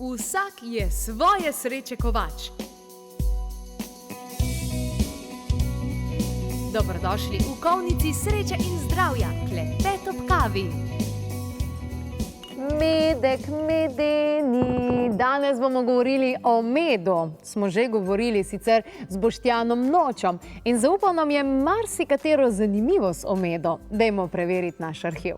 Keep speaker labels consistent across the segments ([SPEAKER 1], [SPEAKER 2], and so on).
[SPEAKER 1] Vsak je svoje sreče kovač. Dobrodošli v kovnici sreče in zdravja, klepet ob kavi. Medek, medeni. Danes bomo govorili o medu. Smo že govorili sicer z Boštjanom Nočom in zaupal nam je marsikatero zanimivost o medu. Dajmo preveriti naš arhiv.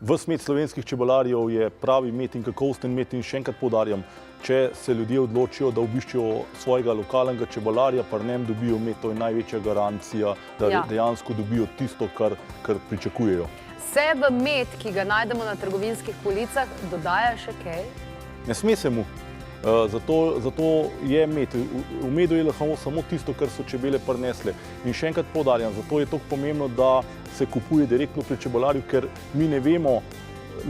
[SPEAKER 2] Ves med slovenskih čebelarjev je pravi med in kakovosten med in še enkrat poudarjam, če se ljudje odločijo, da obiščejo svojega lokalnega čebelarja, pa v njem dobijo med, to je največja garancija, da dejansko dobijo tisto, kar pričakujejo.
[SPEAKER 1] Se v med, ki ga najdemo na trgovinskih policah, dodaja še kaj?
[SPEAKER 2] Ne sme se mu. Zato je med. V medu je lahko samo tisto, kar so čebele prinesle. In še enkrat poudarjam, zato je to pomembno, da se kupuje direktno pri čebelarju, ker mi ne vemo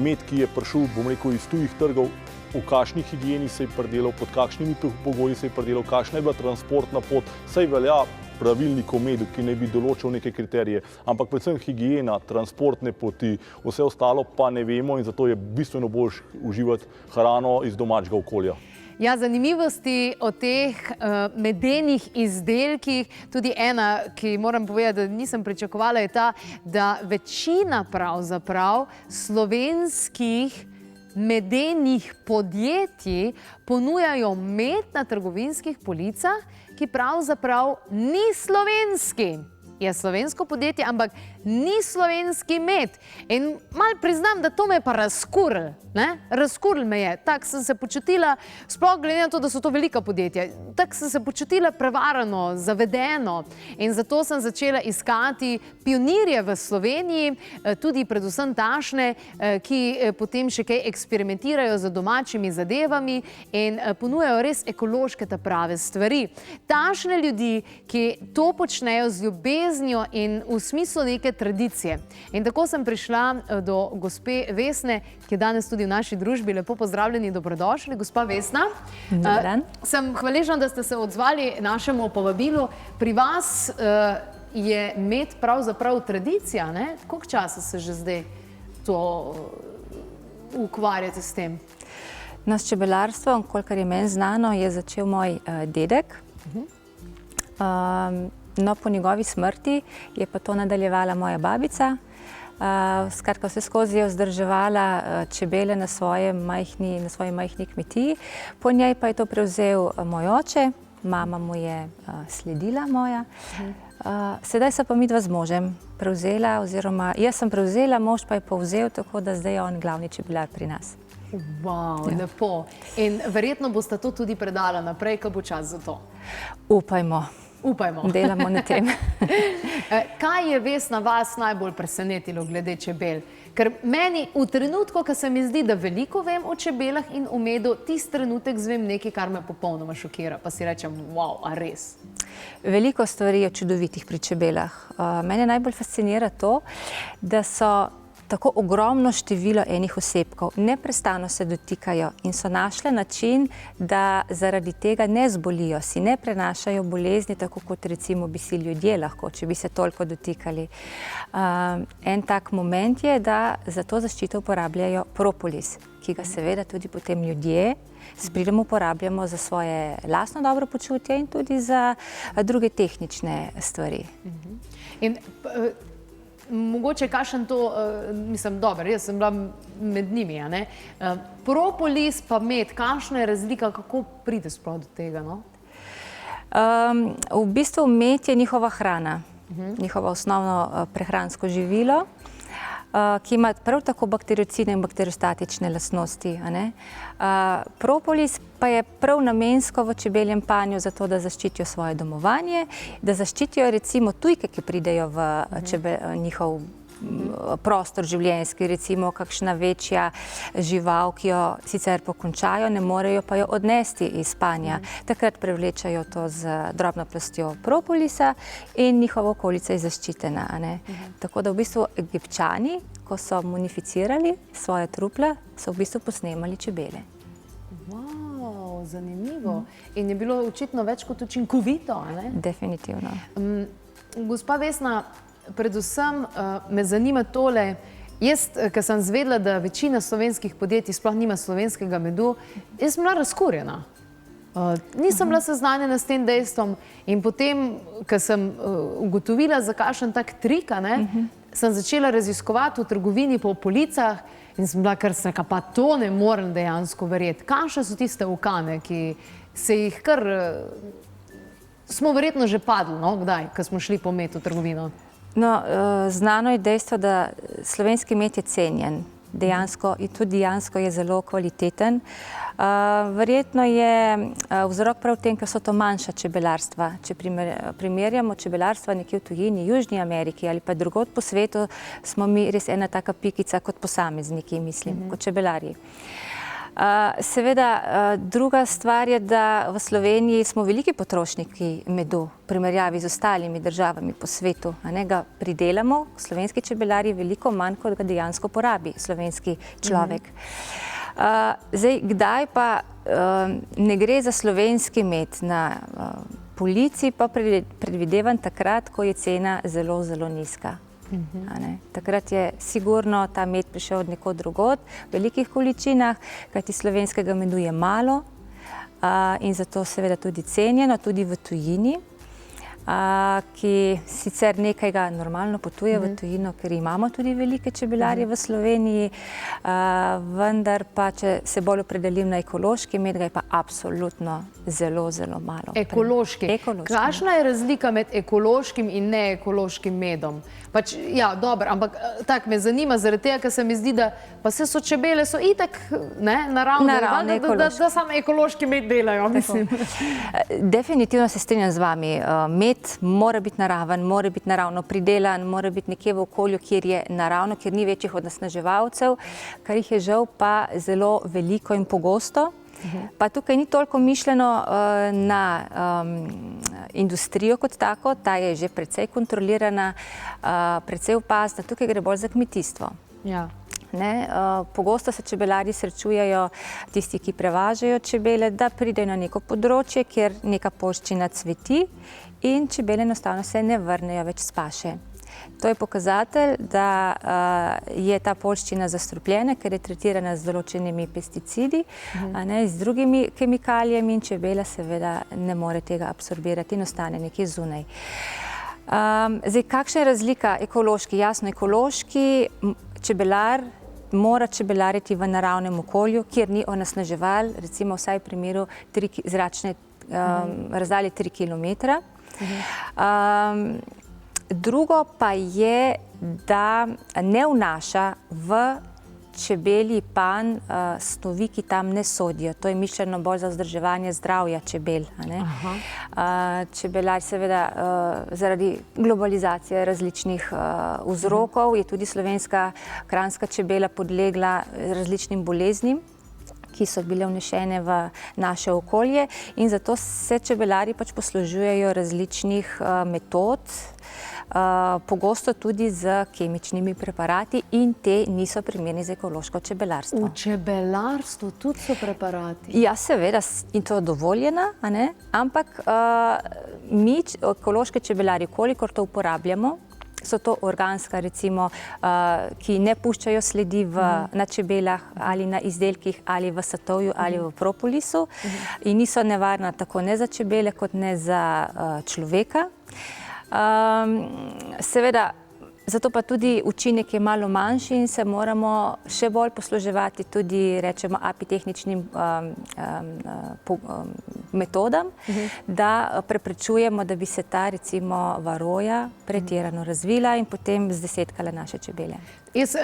[SPEAKER 2] med, ki je prišel, bom rekel, iz tujih trgov, v kakšni higieni se je pridelal, pod kakšnimi pogoji se je pridelal, kakšna je bila transportna pot, saj velja pravilnik o medu, ki naj bi določil neke kriterije, ampak predvsem higiena, transportne poti, vse ostalo pa ne vemo in zato je bistveno boljše uživati hrano iz domačega okolja.
[SPEAKER 1] Ja, zanimivosti o teh medenih izdelkih, tudi ena, ki moram povedati, da nisem pričakovala, je ta, da večina pravzaprav slovenskih medenih podjetij ponujajo med na trgovinskih policah, ki pravzaprav ni slovenski. Je slovensko podjetje, ampak ni slovenski med. In malo priznam, da to me je pa razkuril. Razkuril me je. Tako sem se počutila, sploh glede na to, da so to velika podjetja, tako sem se počutila prevarano, zavedeno. In zato sem začela iskati pionirje v Sloveniji, tudi predvsem tašne, ki potem še kaj eksperimentirajo z domačimi zadevami in ponujajo res ekološke ta prave stvari. Tašne ljudi, ki to počnejo z ljubeznijo in v smislu neke tradicije. In tako sem prišla do gospe Vesne, ki je danes tudi v naši družbi. Lepo pozdravljeni, dobrodošli. Gospa Vesna, sem hvaležna, da ste se odzvali našemu povabilu. Pri vas je med pravzaprav tradicija, ne? Koliko časa se že zdaj to ukvarjate s tem?
[SPEAKER 3] No, s čebelarstvom, kolikor je meni znano, je začel moj dedek. No, po njegovi smrti je pa to nadaljevala moja babica. Skratka, vse skozi je vzdrževala čebele na svoji majhni kmetiji. Po njej pa je to prevzel moj oče, mama mu je sledila moja. Sedaj se pa midva z možem prevzela, oziroma jaz sem prevzela, mož pa je povzel, tako da zdaj je on glavni čebelar pri nas.
[SPEAKER 1] Wow, lepo. In verjetno boste to tudi predala naprej, ko bo čas za to.
[SPEAKER 3] Upajmo.
[SPEAKER 1] Upajmo.
[SPEAKER 3] Delamo na tem.
[SPEAKER 1] Kaj je Vesna vas najbolj presenetilo glede čebel? Ker meni v trenutku, ko se mi zdi, da veliko vem o čebelah in o medu, tisti trenutek zvem nekaj, kar me popolnoma šokira, pa si rečem, wow, a res?
[SPEAKER 3] Veliko stvari je čudovitih pri čebelah. Mene najbolj fascinira to, da so tako ogromno število enih osebkov, neprestano se dotikajo in so našle način, da zaradi tega ne zbolijo, si ne prenašajo bolezni, tako kot recimo bi si ljudje lahko, če bi se toliko dotikali. En tak moment je, da za to zaščito uporabljajo propolis, ki ga seveda tudi potem ljudje s pridom uporabljamo za svoje lastno dobro počutje in tudi za druge tehnične stvari.
[SPEAKER 1] In mogoče kakšen to, mislim, dobro, jaz sem bila med njimi, a ne? Propolis pa med, kakšna je razlika, kako pride sploh do tega, no?
[SPEAKER 3] V bistvu med je njihova hrana, njihovo osnovno prehransko živilo, ki ima prav tako bakteriocidne in bakteriostatične lastnosti. Propolis pa je prav namensko v čebeljem panju zato, da zaščitijo svoje domovanje, da zaščitijo recimo tujke, ki pridejo v njihov prostor življenjski, recimo kakšna večja žival, ki jo sicer pokončajo, ne morejo pa jo odnesti iz panja. Takrat prevlečajo to z drobno plastjo propolisa in njihova okolica je zaščitena. Tako da v bistvu Egipčani, ko so mumificirali svoje trupla, so v bistvu posnemali čebele.
[SPEAKER 1] Wow, zanimivo. In je bilo očitno več kot učinkovito, ne?
[SPEAKER 3] Definitivno.
[SPEAKER 1] Gospa Vesna, predvsem me zanima tole, Jaz, ko sem zvedela, da večina slovenskih podjetij sploh nima slovenskega medu, jaz sem bila razkurjena. Nisem bila seznanjena s tem dejstvom in potem, ko sem ugotovila, za kakšen tak trik, sem začela raziskovati v trgovini po policah in sem bila kar sreka, pa to ne morem dejansko verjeti. Kakšne so tiste ukane, ki se jih kar... Smo verjetno že padli, no, kdaj, ko smo šli po med v trgovino?
[SPEAKER 3] No, znano je dejstvo, da slovenski med je cenjen. Dejansko in tudi dejansko je zelo kvaliteten. Verjetno je vzrok prav v tem, ker so to manjša čebelarstva. Če primerjamo čebelarstva nekje v tujini, Južni Ameriki ali pa drugod po svetu, smo mi res ena taka pikica kot posamezniki, mislim, kot čebelarji. Seveda, druga stvar je, da v Sloveniji smo veliki potrošniki medu v primerjavi z ostalimi državami po svetu. Ga pridelamo, slovenski čebelarji, veliko manj, kot ga dejansko porabi slovenski človek. Zdaj, kdaj pa ne gre za slovenski med na polici, pa predvidevam takrat, ko je cena zelo, zelo nizka. Takrat je sigurno ta med prišel od nekod drugod, v velikih količinah, kajti slovenskega medu je malo in zato seveda tudi cenjeno, tudi v tujini, ki sicer nekajga normalno potuje v tujino, ker imamo tudi velike čebelarje v Sloveniji, vendar pa, če se bolj opredelim na ekološki med, ga je pa absolutno zelo, zelo malo.
[SPEAKER 1] Ekološki. Kakšna je razlika med ekološkim in neekološkim medom? Pač, ja, dobro, ampak tak me zanima, zaradi tega, ker se mi zdi, da pa se so čebele, so itak naravne, da samo ekološki med delajo, mislim.
[SPEAKER 3] Definitivno se strinjam z vami. Med mora biti naraven, mora biti naravno pridelan, mora biti nekje v okolju, kjer je naravno, kjer ni večjih onesnaževalcev, kar jih je žal pa zelo veliko in pogosto. Pa tukaj ni toliko mišljeno na industrijo kot tako, ta je že precej kontrolirana, precej opazna, tukaj gre bolj za kmetijstvo. Pogosto se čebelarji srečujejo, tisti, ki prevažajo čebele, da pridejo na neko področje, kjer neka poljščina cveti in čebele enostavno se ne vrnejo več s paše. To je pokazatelj, da je ta poljščina zastrupljena, ker je tretirana z določenimi pesticidi, z drugimi kemikalijami in čebela seveda ne more tega absorbirati in ostane nekje zunaj. Zdaj, kakšna je razlika ekološki? Jasno, ekološki čebelar mora čebelariti v naravnem okolju, kjer ni onesnaževal, recimo vsaj v primeru zračne razdalje 3 kilometra. Drugo pa je, da ne vnaša v čebelji panj snovi, ki tam ne sodijo. To je mišljeno bolj za vzdrževanje zdravja čebel. Čebelar seveda zaradi globalizacije različnih vzrokov je tudi slovenska kranjska čebela podlegla različnim boleznim, ki so bile vnešene v naše okolje in zato se čebelarji pač poslužujejo različnih metod, pogosto tudi z kemičnimi preparati in te niso primerni za ekološko čebelarstvo.
[SPEAKER 1] V čebelarstvu tudi so preparati?
[SPEAKER 3] Ja, seveda, in to je dovoljeno, ampak mi, ekološki čebelarji, kolikor to uporabljamo, so to organska, recimo, ki ne puščajo sledi na čebelah ali na izdelkih ali v satovju ali v propolisu in niso nevarna tako ne za čebele kot ne za človeka. Seveda, zato pa tudi učinek je malo manjši in se moramo še bolj posluževati tudi, rečemo, apitehničnim metodam, da preprečujemo, da bi se ta, recimo, varoja pretirano razvila in potem zdesetkala naše čebele.
[SPEAKER 1] Jaz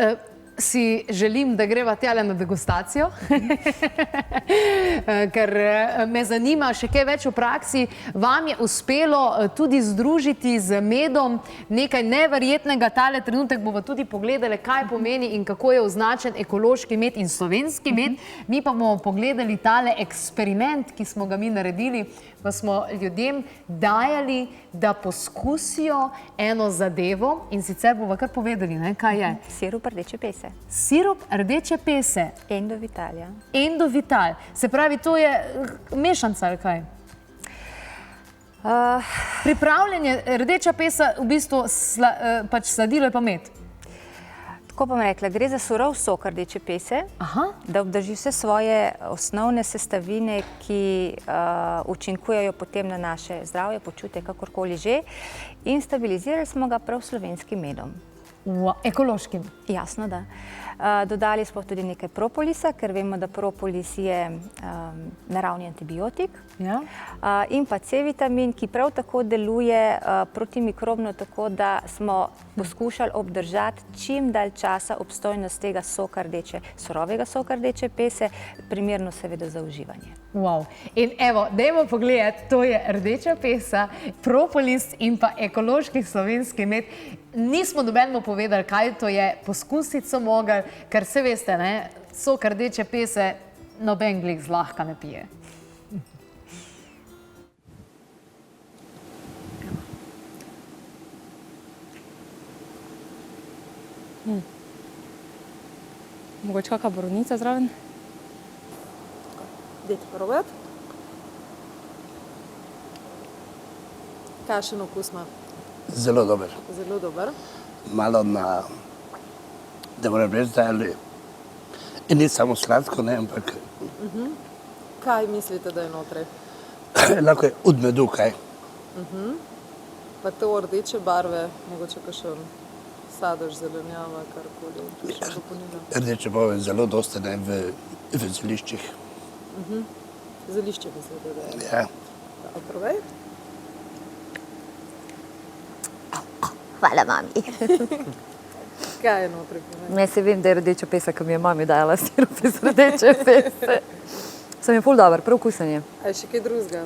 [SPEAKER 1] si želim, da greva tjale na degustacijo, ker me zanima še kaj več v praksi. Vam je uspelo tudi združiti z medom nekaj neverjetnega. Tale trenutek bomo tudi pogledali, kaj pomeni in kako je označen ekološki med in slovenski med. Mi pa bomo pogledali tale eksperiment, ki smo ga mi naredili, pa smo ljudem dajali, da poskusijo eno zadevo in sicer bomo kar povedali, kaj je.
[SPEAKER 3] Sirup rdeče pese.
[SPEAKER 1] Sirup rdeče pese.
[SPEAKER 3] Endovital, ja.
[SPEAKER 1] Endovital. Se pravi, to je mešanca ali kaj? Pripravljanje rdeča pesa, v bistvu pač sladilo je pa med.
[SPEAKER 3] Tako bom rekla, gre za surov sok rdeče pese, da obdrži vse svoje osnovne sestavine, ki učinkujejo potem na naše zdravje, počutje, kakorkoli že. In stabilizirali smo ga prav s slovenskim medom.
[SPEAKER 1] Ekološkim.
[SPEAKER 3] Jasno, da. Dodali smo tudi nekaj propolisa, ker vemo, da propolis je naravni antibiotik. In pa C-vitamin, ki prav tako deluje protimikrobno, tako da smo poskušali obdržati čim dalj časa obstojnost tega surovega soka rdeče pese, primerno seveda za uživanje.
[SPEAKER 1] In evo, dajmo pogledati, to je rdeča pesa, propolis in pa ekološki slovenski med. Nismo nobenemu povedali, kaj to je, poskusiti so mogli, ker se veste, sok rdeče pese noben glih zlahka ne pije.
[SPEAKER 4] Mogoče kakšna borovnica zraven?
[SPEAKER 5] Dajte probati. Kakšen okus ima?
[SPEAKER 6] Zelo dober.
[SPEAKER 5] Zelo dober.
[SPEAKER 6] Malo na, da moram reči, da je ni samo sladko, ampak
[SPEAKER 5] Kaj mislite, da je notri?
[SPEAKER 6] lahko je od medu kaj.
[SPEAKER 5] Pa to rdeče barve, mogoče kakšen sadež, zelenjava, karkoli, še dopolnila.
[SPEAKER 6] Rdeče barve zelo dosti v zeliščih.
[SPEAKER 5] Zelišče mislite, da je?
[SPEAKER 6] Ja.
[SPEAKER 5] Probaj.
[SPEAKER 7] Hvala, mami.
[SPEAKER 5] Kaj je notri?
[SPEAKER 7] Ne se vem, da je rdeča pesa, ki mi je mami dala sirup iz rdeče pese. Sem je ful dober, prav okusen je.
[SPEAKER 5] A je še kaj drugega?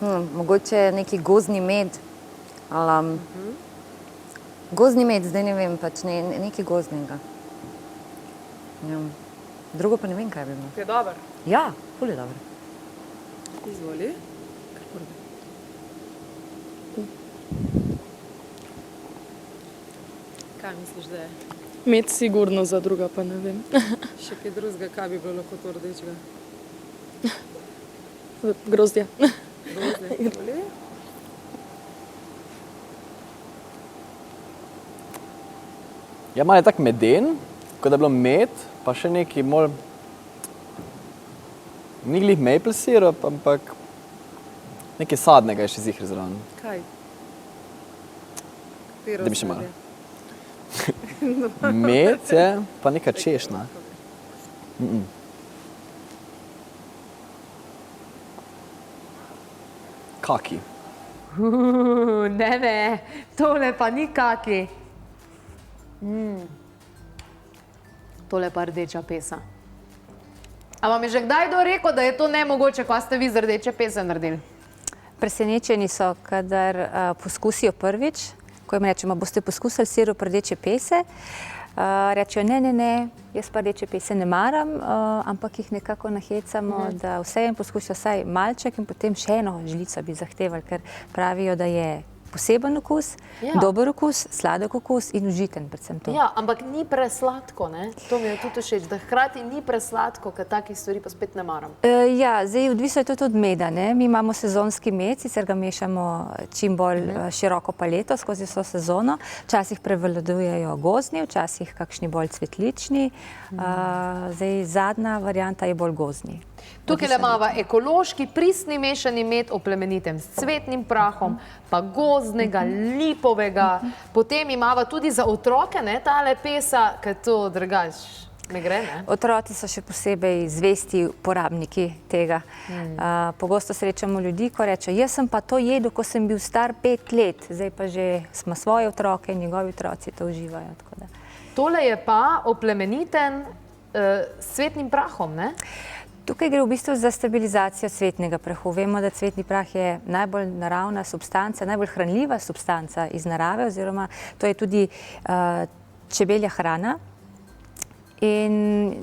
[SPEAKER 7] Mogoče neki gozdni med. Gozdni med, zdaj ne vem, pač nekaj gozdnega. Drugo pa ne vem, kaj bi bilo.
[SPEAKER 5] Je dober?
[SPEAKER 7] Ja, ful je dober.
[SPEAKER 5] Izvoli. Kaj misliš, da je?
[SPEAKER 4] Med sigurno, za druga pa ne vem.
[SPEAKER 5] Še kaj drugega, kaj bi bilo lahko to rdečega?
[SPEAKER 4] Grozdje.
[SPEAKER 5] Grozdje. Izvoli.
[SPEAKER 8] Ja, malo je tak meden, kot da je bilo med, pa še neki bolj, ni glih maple sirup, ampak nekaj sadnega je še ziher zraven.
[SPEAKER 5] Kaj?
[SPEAKER 8] Da bi še malo. Med je, pa neka češnja. Kaki.
[SPEAKER 1] Ne, tole pa ni kaki. Tole pa rdeča pesa. A vam je že kdaj kdo rekel, da je to nemogoče, ko ste vi z rdeče pese naredili?
[SPEAKER 3] Presenečeni so, kadar poskusijo prvič, ko jim rečemo, boste poskusili sirup rdeče pese, rečejo ne, jaz pa rdeče pese ne maram, ampak jih nekako nahecamo, da vse jim poskusijo vsaj malček in potem še eno žlico bi zahtevali, ker pravijo, da je poseben okus, dober okus, sladek okus in užiten predvsem to.
[SPEAKER 1] Ja, ampak ni presladko, ne? To mi je tudi všeč, da hkrati ni presladko, ker takih stvari pa spet ne maram.
[SPEAKER 3] Ja, zdaj odvisno je tudi od meda, ne? Mi imamo sezonski med, sicer ga mešamo čim bolj široko paleto skozi vso sezono. Včasih prevladujejo gozdni, včasih kakšni bolj cvetlični. Zdaj zadnja varianta je bolj gozdni.
[SPEAKER 1] Tukaj imamo ekološki, pristni mešani med, oplemenitem s cvetnim prahom, pa gozdnega, lipovega. Potem imamo tudi za otroke, tale pesa, ker to drugač ne gre, ne?
[SPEAKER 3] Otroci so še posebej zvesti uporabniki tega. Pogosto srečamo ljudi, ko rečejo, jaz sem pa to jedel, ko sem bil star 5 let, zdaj pa že smo svoje otroke in njegovi otroci to uživajo.
[SPEAKER 1] Tole je pa oplemeniten s cvetnim prahom, ne?
[SPEAKER 3] Tukaj gre v bistvu za stabilizacijo cvetnega prahu. Vemo, da cvetni prah je najbolj naravna substanca, najbolj hranljiva substanca iz narave, oziroma to je tudi čebelja hrana. In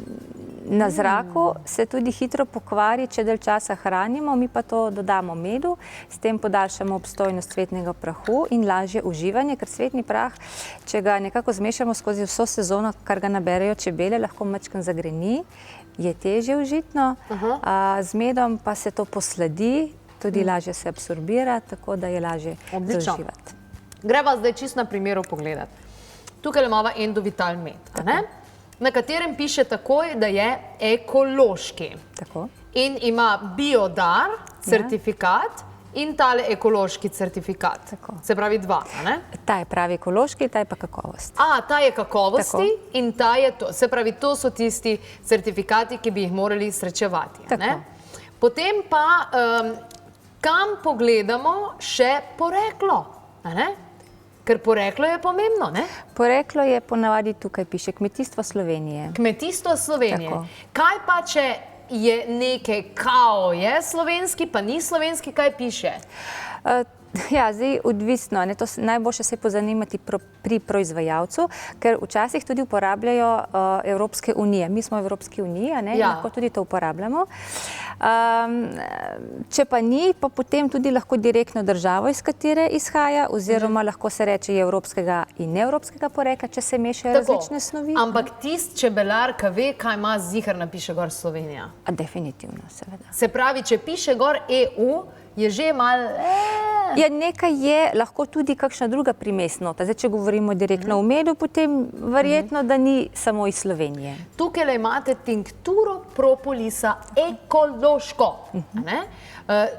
[SPEAKER 3] na zraku se tudi hitro pokvari, če dalj časa hranimo, mi pa to dodamo medu, s tem podaljšamo obstojnost cvetnega prahu in lažje uživanje, ker cvetni prah, če ga nekako zmešamo skozi vso sezono, kar ga naberejo čebele, lahko majčkeno zagreni, je težje užitno, z medom pa se to posladi, tudi lažje se absorbira, tako da je lažje zauživati.
[SPEAKER 1] Greva zdaj čisto na primeru pogledati. tukaj imamo Endovital med, a ne? Na katerem piše takoj, da je ekološki.
[SPEAKER 3] Tako.
[SPEAKER 1] In ima Biodar certifikat in tale ekološki certifikat.
[SPEAKER 3] Tako.
[SPEAKER 1] Se pravi dva, a ne?
[SPEAKER 3] Ta je pravi ekološki, ta je pa kakovost.
[SPEAKER 1] Ta je kakovosti
[SPEAKER 3] Tako.
[SPEAKER 1] in ta je to. Se pravi, to so tisti certifikati, ki bi jih morali srečevati. A ne?
[SPEAKER 3] Tako.
[SPEAKER 1] Potem pa, kam pogledamo še poreklo, a ne? Ker poreklo je pomembno, ne?
[SPEAKER 3] Poreklo je ponavadi tukaj piše Kmetijstvo Slovenije.
[SPEAKER 1] Kmetijstvo Slovenije.
[SPEAKER 3] Tako.
[SPEAKER 1] Kaj pa, če je nekaj kao, je slovenski, pa ni slovenski, kaj piše?
[SPEAKER 3] Ja, zdaj odvisno, ne, to najboljše se pozanimati pri proizvajalcu, ker včasih tudi uporabljajo Evropske unije. Mi smo v Evropski uniji, a ne, in lahko tudi to uporabljamo. Če pa ni, pa potem tudi lahko direktno državo, iz katere izhaja, oziroma lahko se reče je evropskega in neevropskega porekla, če se mešajo različne snovi.
[SPEAKER 1] Ampak tist čebelar, ki ve, kaj ima, zihar napiše gor Slovenija.
[SPEAKER 3] Definitivno, seveda.
[SPEAKER 1] Se pravi, če piše gor EU, je že malo...
[SPEAKER 3] Ja, nekaj je, lahko tudi kakšna druga primesnota. Zdaj, če govorimo direktno o medu, potem verjetno, da ni samo iz Slovenije.
[SPEAKER 1] Tukaj imate tinkturo propolisa ekološko. Ne?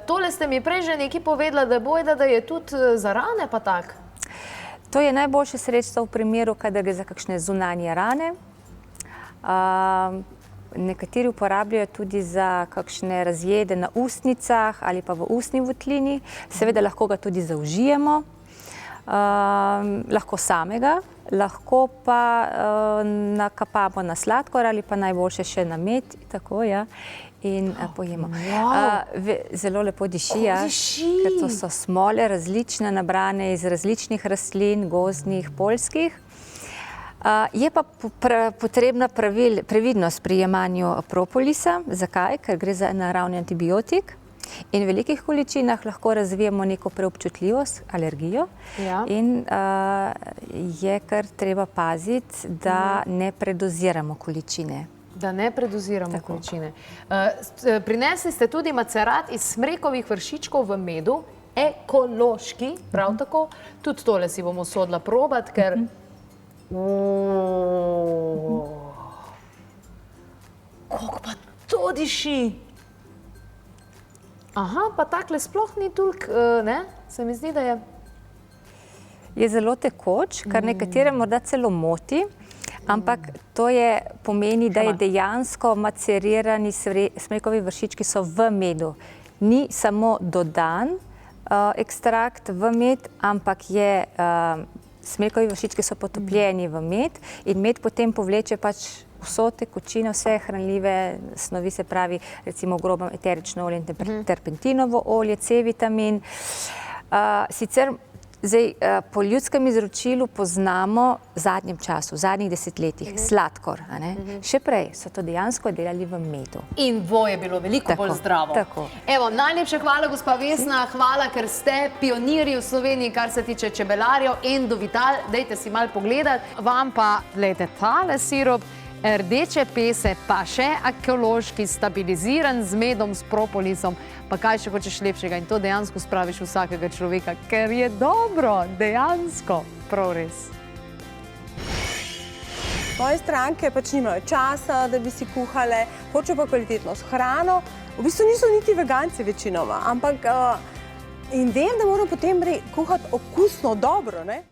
[SPEAKER 1] Tole ste mi prej že nekaj povedala, da bojda, da je tudi za rane pa tak.
[SPEAKER 3] To je najboljše sredstvo v primeru, kadar gre za kakšne zunanje rane. Nekateri uporabljajo tudi za kakšne razjede na ustnicah ali pa v ustni votlini. Seveda lahko ga tudi zaužijemo, lahko samega, lahko pa nakapamo na sladkor ali pa najboljše še na med, tako, ja, in pojemo. Zelo lepo diši, ja, ker to so smole različne, nabrane iz različnih rastlin, gozdnih, poljskih. Je pa potrebna previdnost pri jemanju propolisa. Zakaj? Ker gre za naravni antibiotik in v velikih količinah lahko razvijemo neko preobčutljivost, alergijo. In je kar treba paziti, da ne predoziramo količine.
[SPEAKER 1] Da ne predoziramo količine. Prinesli ste tudi macerat iz smrekovih vršičkov v medu, ekološki, prav tako. Tudi tole si bomo sodila probati, ker... Kako pa to diši? Aha, pa takle sploh ni toliko, ne? Se mi zdi, da je...
[SPEAKER 3] Je zelo tekoč, kar nekatere morda celo moti, ampak to pomeni, da je dejansko macerirani smrekovi vršički so v medu. Ni samo dodan ekstrakt v med, ampak je... Smrekovi vršički so potopljeni v med in med potem povleče pač vso tekočino, vse hranljive snovi, se pravi recimo grobam eterično olje in terpentinovo olje, C-vitamin. Sicer zdaj po ljudskem izročilu poznamo v zadnjem času, v zadnjih desetletjih, sladkor. Še prej so to dejansko delali v medu.
[SPEAKER 1] In je bilo veliko bolj zdravo. Evo, najlepša hvala, gospa Vesna, hvala, ker ste pionirji v Sloveniji, kar se tiče čebelarjev. Endovital, dajte si malo pogledati. Vam pa, gledajte, tale sirup, rdeče pese, pa še ekološki, stabiliziran z medom, s propolisom, pa kaj še hočeš lepšega in to dejansko spraviš vsakega človeka, ker je dobro, dejansko, prav res.
[SPEAKER 9] Moje stranke pač nimajo časa, da bi si kuhale, hočejo pa kvalitetno hrano. V bistvu niso niti veganci večinoma, ampak in vem, da moram potem kuhati okusno dobro, ne?